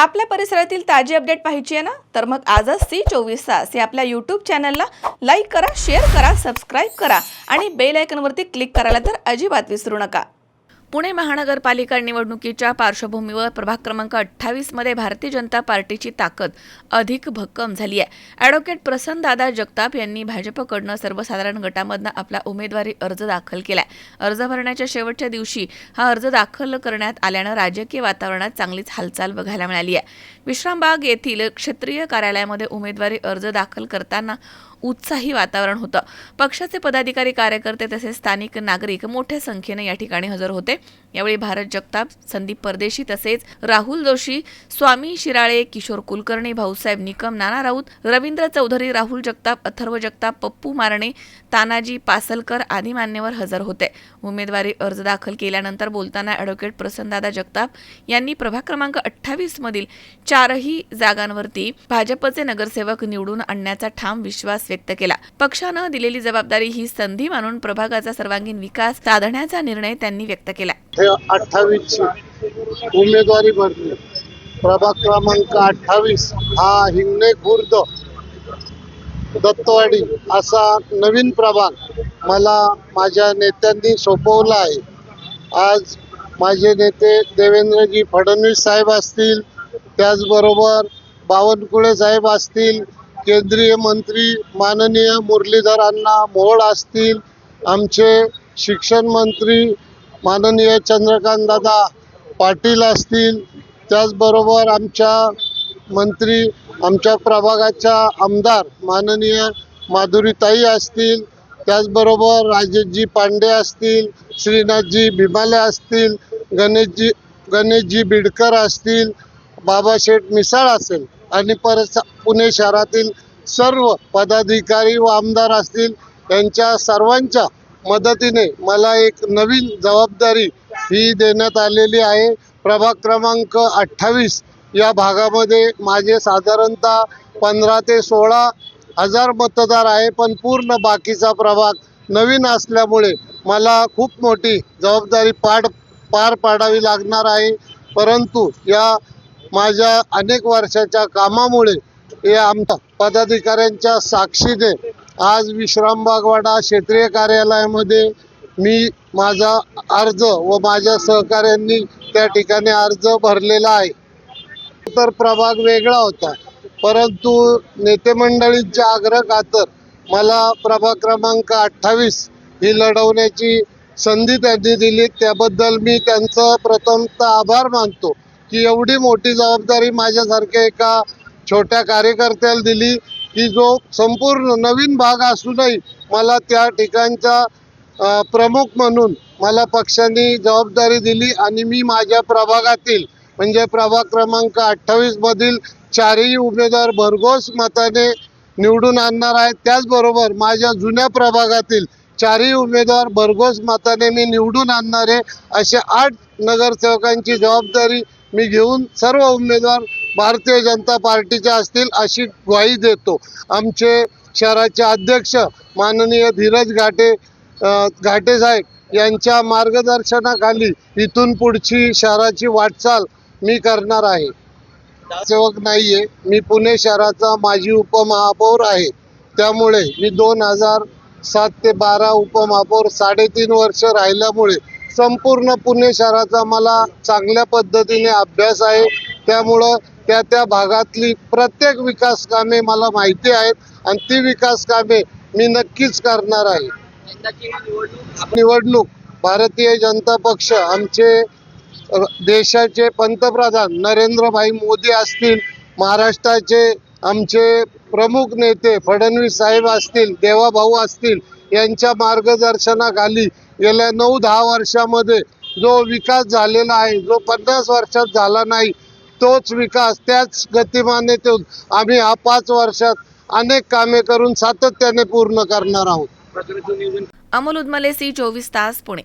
आपल्या परिसरातील ताजी अपडेट पाहिजे आहे ना, तर मग आजच C24 या आपल्या यूट्यूब चॅनलला लाईक करा, शेअर करा, सबस्क्राईब करा आणि बेल आयकॉनवरती क्लिक करायला तर अजिबात विसरू नका. पुणे महानगरपालिका निवडणुकीच्या पार्श्वभूमीवर प्रभाग क्रमांक 28 मध्ये भारतीय जनता पार्टीची ताकद अधिक भक्कम झाली आहे. ॲडव्होकेट प्रसन्नदादा जगताप यांनी भाजपकडून सर्वसाधारण गटामधून आपला उमेदवारी अर्ज दाखल केलाय. अर्ज भरण्याच्या शेवटच्या दिवशी हा अर्ज दाखल करण्यात आल्यानं राजकीय वातावरणात चांगलीच हालचाल बघायला मिळाली आहे. विश्रामबाग येथील क्षेत्रीय कार्यालयामध्ये उमेदवारी अर्ज दाखल करताना उत्साही वातावरण होतं. पक्षाचे पदाधिकारी, कार्यकर्ते तसेच स्थानिक नागरिक मोठ्या संख्येने या ठिकाणी हजर होते. यावेळी भारत जगताप, संदीप परदेशी तसेच राहुल जोशी, स्वामी शिराळे, किशोर कुलकर्णी, भाऊसाहेब निकम, नाना राऊत, रवींद्र चौधरी, राहुल जगताप, अथर्व जगताप, पप्पू मारणे, तानाजी पासलकर आदी मान्यवर हजर होते. उमेदवारी अर्ज दाखल केल्यानंतर बोलताना ॲडव्होकेट प्रसन्नदादा जगताप यांनी प्रभाग क्रमांक 28 मधील 4ही जागांवरती भाजपचे नगरसेवक निवडून आणण्याचा ठाम विश्वास व्यक्त केला. पक्षानं दिलेली जबाबदारी ही संधी मानून प्रभागाचा सर्वांगीण विकास साधण्याचा निर्णय त्यांनी व्यक्त केला. 28 उमेदवारी भरली. प्रभाग क्रमांक 28 हा हिंगणे खुर्द दत्तवाडी असा नवीन प्रभाग मला माझ्या नेत्यांनी सोपवला आहे. आज माझे नेते देवेंद्रजी फडणवीस साहेब असतील, त्याचबरोबर बावनकुळे साहेब असतील, केंद्रीय मंत्री माननीय मुरलीधर अण्णा मोहोळ असतील, आमचे शिक्षण मंत्री माननीय चंद्रकांत दादा पाटील असतील, त्याचबरोबर आमच्या प्रभागाच्या आमदार माननीय माधुरीताई असतील, त्याचबरोबर राजेशजी पांडे असतील, श्रीनाथजी भीमाले असतील, गणेशजी बिडकर असतील, बाबाशेठ मिसाळ असेल आणि परत पुणे शहरातील सर्व पदाधिकारी व आमदार असतील, यांच्या सर्वांच्या मदतीने मला एक नवीन जबाबदारी ही देण्यात आलेली आहे. प्रभाग क्रमांक 28 या भागामध्ये माझे साधारणतः 15 ते 16 हजार मतदार आहे, पण पूर्ण बाकीचा प्रभाग नवीन असल्यामुळे मला खूप मोठी जबाबदारी पार पाडावी लागणार आहे. परंतु या माझ्या अनेक वर्षाच्या कामामुळे या आमच्या पदाधिकाऱ्यांच्या साक्षीने आज विश्रामबागवाडा क्षेत्रीय कार्यालयामध्ये मी माझा अर्ज व माझ्या सहकाऱ्यांनी त्या ठिकाणी अर्ज भरलेला आहे. तर प्रभाग वेगळा होता, परंतु नेते मंडळींच्या आग्रह खातर मला प्रभाग क्रमांक 28 ही लढवण्याची संधी त्यांनी दिली. त्याबद्दल मी त्यांचं प्रथमतः आभार मानतो की एवढी मोठी जबाबदारी माझ्यासारख्या एका छोट्या कार्यकर्त्याला दिली, की जो संपूर्ण नवीन भाग असूनही मला त्या ठिकाणचा प्रमुख म्हणून मला पक्षाने जबाबदारी दिली आणि मी माझ्या प्रभागातील म्हणजे प्रभाग क्रमांक 28 मधील 4ही उमेदवार भरघोस मताने निवडून आणणार आहे. त्याचबरोबर माझ्या जुन्या प्रभागातील 4ही उमेदवार भरघोस मताने मी निवडून आणणार आहे. अशा 8 नगरसेवकांची जबाबदारी मी घेऊन सर्व उमेदवार भारतीय जनता पार्टीचे असतील अशी ग्वाही देतो. आमचे शहराचे अध्यक्ष माननीय धीरज घाटे साहेब यांच्या मार्गदर्शनाखाली इथून पुढची शहराची वाटचाल मी करणार आहे. सेवक नाहीये, मी पुणे शहराचा माजी उपमहापौर आहे. त्यामुळे मी 2007 ते 12 उपमहापौर 3.5 वर्ष राहिल्यामुळे संपूर्ण पुणे शहराचा मला चांगल्या पद्धतीने अभ्यास आहे. त्यामुळं त्या भागातली प्रत्येक विकास कामे मला माहिती आहेत आणि ती विकास कामे मी नक्कीच करणार आहे. निवडणूक भारतीय जनता पक्ष, आमचे देशाचे पंतप्रधान नरेंद्रभाई मोदी असतील, महाराष्ट्राचे आमचे प्रमुख नेते फडणवीस साहेब असतील, देवाभाऊ असतील, यांच्या मार्गदर्शनाखाली गेल्या 9-10 वर्षामध्ये जो विकास झालेला आहे, जो 50 वर्षात झाला नाही, तोच विकास त्याच गतिमाने आम्ही 5 वर्षात अनेक कामे करून सातत्याने पूर्ण करणार आहोत. अमोल उदमले, C24 पुणे.